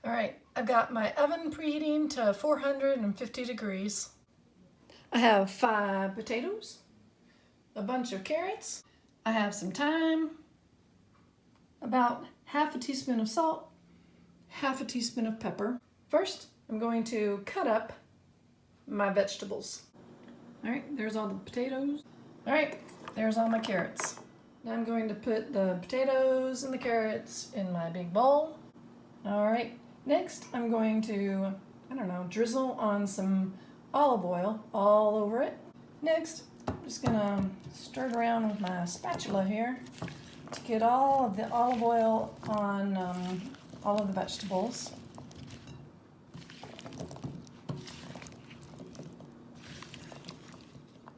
All right, I've got my oven preheating to 450 degrees. I have 5 potatoes, a bunch of carrots. I have some thyme, about half a teaspoon of salt, half a teaspoon of pepper. First, I'm going to cut up my vegetables. All right, there's all the potatoes. All right, there's all my carrots. Now I'm going to put the potatoes and the carrots in my big bowl. All right, next I'm going to, drizzle on some olive oil all over it. Next, I'm just gonna stir it around with my spatula here to get all of the olive oil on all of the vegetables.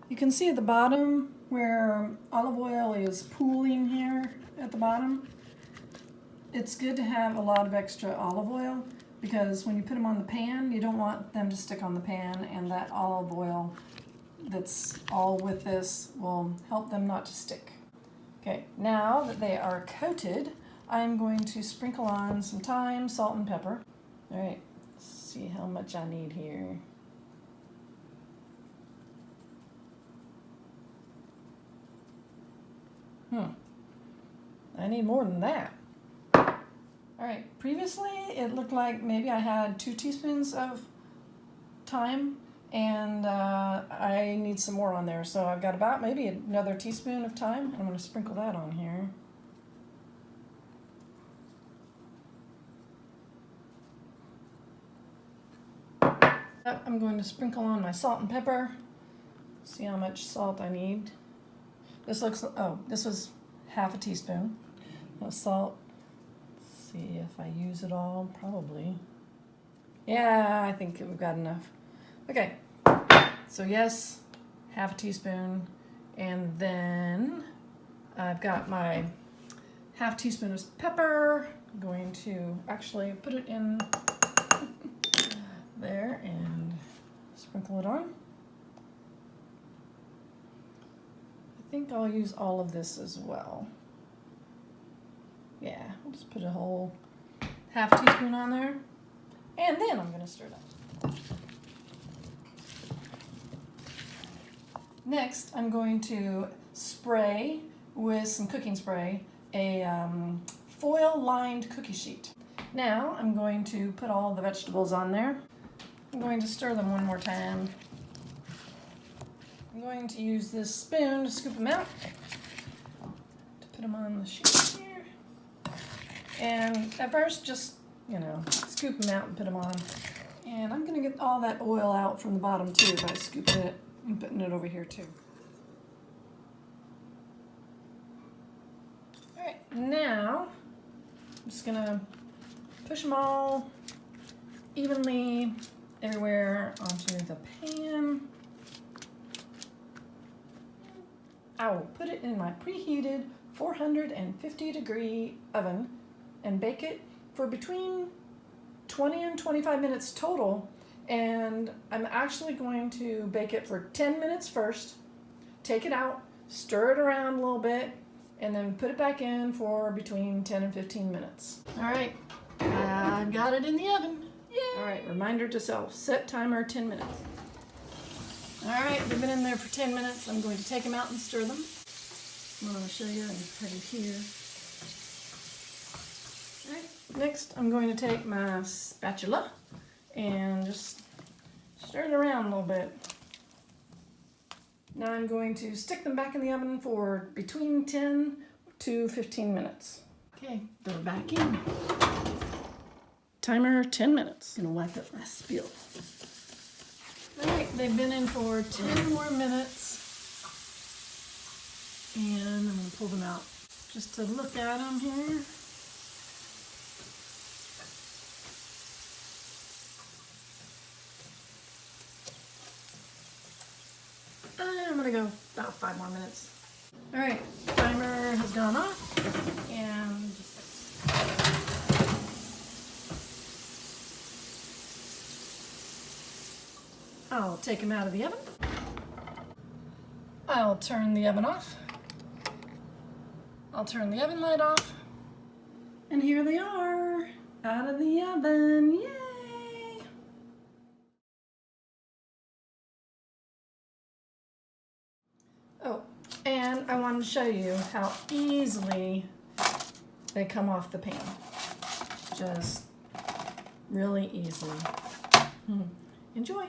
You can see at the bottom where olive oil is pooling here at the bottom. It's good to have a lot of extra olive oil because when you put them on the pan, you don't want them to stick on the pan, and that olive oil that's all with this will help them not to stick. Okay, now that they are coated, I'm going to sprinkle on some thyme, salt, and pepper. All right, let's see how much I need here. I need more than that. All right, previously it looked like maybe I had 2 teaspoons of thyme, and I need some more on there. So I've got about maybe another teaspoon of thyme. I'm going to sprinkle that on here. I'm going to sprinkle on my salt and pepper. See how much salt I need. This was half a teaspoon of salt. Let's see if I use it all, probably. Yeah, I think we've got enough. Okay, so yes, half a teaspoon. And then I've got my half teaspoon of pepper. I'm going to actually put it in there and sprinkle it on. I think I'll use all of this as well. Yeah, I'll just put a whole half teaspoon on there. And then I'm going to stir it up. Next, I'm going to spray with some cooking spray a foil-lined cookie sheet. Now I'm going to put all the vegetables on there. I'm going to stir them one more time. I'm going to use this spoon to scoop them out, to put them on the sheet here. And at first, just, scoop them out and put them on. And I'm going to get all that oil out from the bottom too by scooping it and putting it over here too. All right, now I'm just going to push them all evenly everywhere onto the pan. I will put it in my preheated 450 degree oven and bake it for between 20 and 25 minutes total. And I'm actually going to bake it for 10 minutes first, take it out, stir it around a little bit, and then put it back in for between 10 and 15 minutes. All right, I've got it in the oven. Yay! All right, reminder to self, set timer 10 minutes. All right, they've been in there for 10 minutes. I'm going to take them out and stir them. I'm going to show you and put it here. All right, next I'm going to take my spatula and just stir it around a little bit. Now I'm going to stick them back in the oven for between 10 to 15 minutes. Okay, they're back in. Timer 10 minutes. I'm gonna wipe up my spill. All right, they've been in for 10 more minutes, and I'm going to pull them out just to look at them here. I'm going to go about 5 more minutes. All right, timer has gone off, and I'll take them out of the oven. I'll turn the oven off. I'll turn the oven light off. And here they are. out of the oven. Yay! Oh, and I wanted to show you how easily they come off the pan. Just really easily. Enjoy.